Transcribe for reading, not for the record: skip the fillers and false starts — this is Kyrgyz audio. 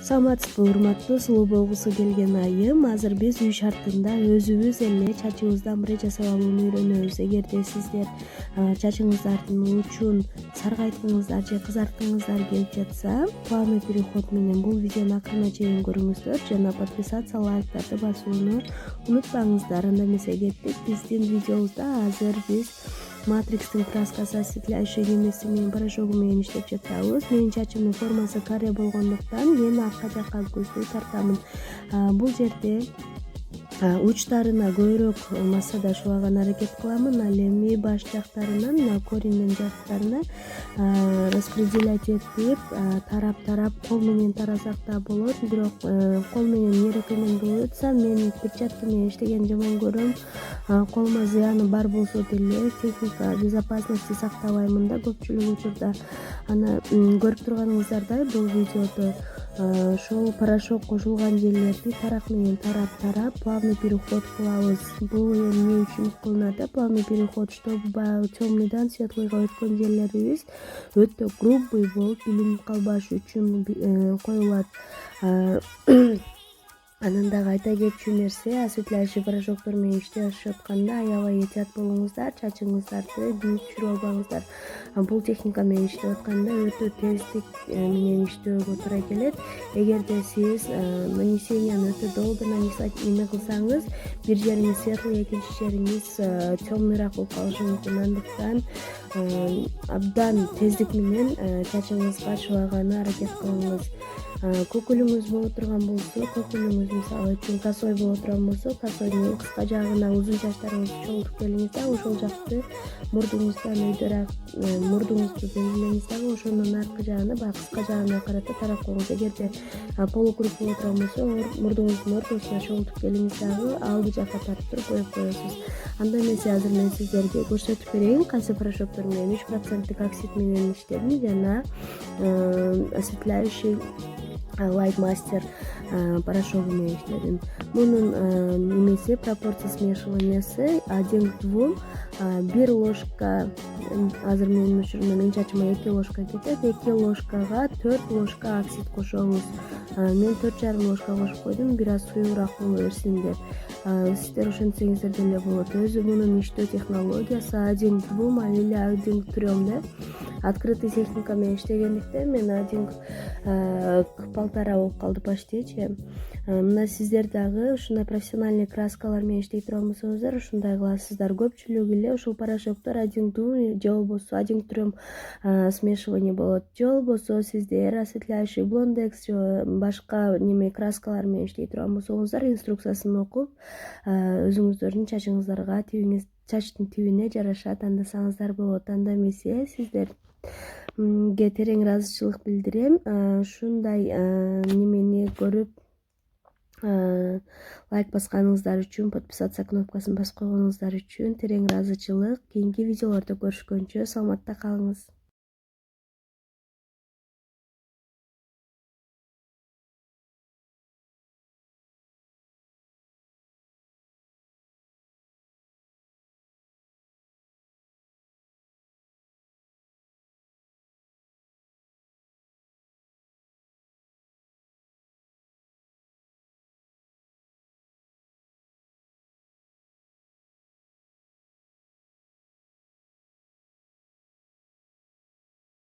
Саламатсызбы, урматтуу сулуу болгусу келген айым. Азыр биз үй шартында өзүбүз эле чачыбыздан бирээ жасап алууну үйрөнөбүз. Эгерде сиздер чачыңыздардын учун саргайткыңыздар же кызарткыңыздар келип жатса, плавный переход менен бул видеону акырына чейин көрүңүздөр жана подписаться, лайктарды басууну унутпаңыздар. Анда эмесе кеттик. Биздин видеобузда азыр биз матрикстин краскасы осветляющий немеси менен порошогу менен иштеп жатабыз. Менин чачымдын формасы каре болгондуктан мен арка жакка көздөй тартамын. Бул жерде учтарына көбүрөөк массада шулаган аракет кыламын. Ал эми баш жактарынан мына коренин жактарына распределять этип тарап кол менен тарасак да болот. Бирок кол менен эре кыйын болуп жатса, мен перчатка менен иштегенди жаман көрөм. Колума зыяны бар болсо деле техника безопасности сактабаймын да көпчүлүк учурда. Аны көрүп турганыңыздардай бул видеодо ошол порошок кошулган жерлерди тарак менен тарап плавный переход кылабыз. Бул эмне үчүн кылынат? Плавный переход, чтобы баягы темныйдан светлыйга өткөн жерлерибиз өтө грубый болуп билинип калбашы үчүн коюлат. Анан дагы айта кетчү нерсе, осветляющий порошоктор менен иштеп жатканда аябай этият болуңуздар, чачыңыздарды күйүп түшүрүп албаңыздар. Бул техника менен иштеп атканда өтө тездик менен иштөөгө туура келет. Эгерде сиз нанесенияны өтө долго неме кылсаңыз, бир жериңиз светлый, экинчи жериңиз темныйраак болуп калышы мүмкүн. Андыктан абдан тездик менен чачыңызга шулаганы аракет кылыңыз. Көкүлүңүз боло турган болсо, көкүлүңүз мисалы үчүн косой боло турган болсо, косойдун кыска жагына узун чачтарыңызды чогултуп келиңиз да, ошол жакты мурдуңуздан өйдөраак мурдуңузду белгилеңиз дагы, ошонун аркы жагына баягы кыска жагына карата тарап коюңуз. Эгерде полукруг боло турган болсо, мурдуңуздун ортосуна чогултуп келиңиз дагы, алды жакка тартып туруп коюп коесуз. Анда эмесе азыр мен сиздерге көрсөтүп берейин кайсы порошоктор менен 3% оксид менен иштедим жана осветляющий Lightmaster порошогу менен иштедим. Мунун немеси пропорция смешиваниясы 1 к 2, 1 ложка, азыр менин учурумда менин чачыма 2 ложка кетет, 2 ложкага 4 ложка оксид кошобуз. Мен 4,5 ложка кошуп койдум, бир аз суюураак боло берсин деп. Сиздер ошентсеңиздер деле болот. Өзү мунун иштөө технологиясы 1 к 2 или 1 к 3 да. Открытый техника менен иштегендиктен мен 1 к 1,5 болуп калды почти. Мына сиздер дагы ушундай профессиональный краскалар менен иштей турган болсоңуздар, ушундай кыласыздар. Көпчүлүгү эле ушул порошоктор 1 к 2 же болбосо 1 к 3 смешивание болот. Же болбосо сиздер осветляющий блондекс же башка неме краскалар менен иштей турган болсоңуздар, инструкциясын окуп өзүңүздөрдүн чачыңыздарга, чачтын тибине жараша тандасаңыздар болот. Анда эмесе сиздерге терең ыраазычылык билдирем. Ушундай немени көрүп лайк басканыңыздар үчүн, подписаться кнопкасын басып койгонуңуздар үчүн терең ыраазычылык. Кийинки видеолордо көрүшкөнчө саламатта калыңыз.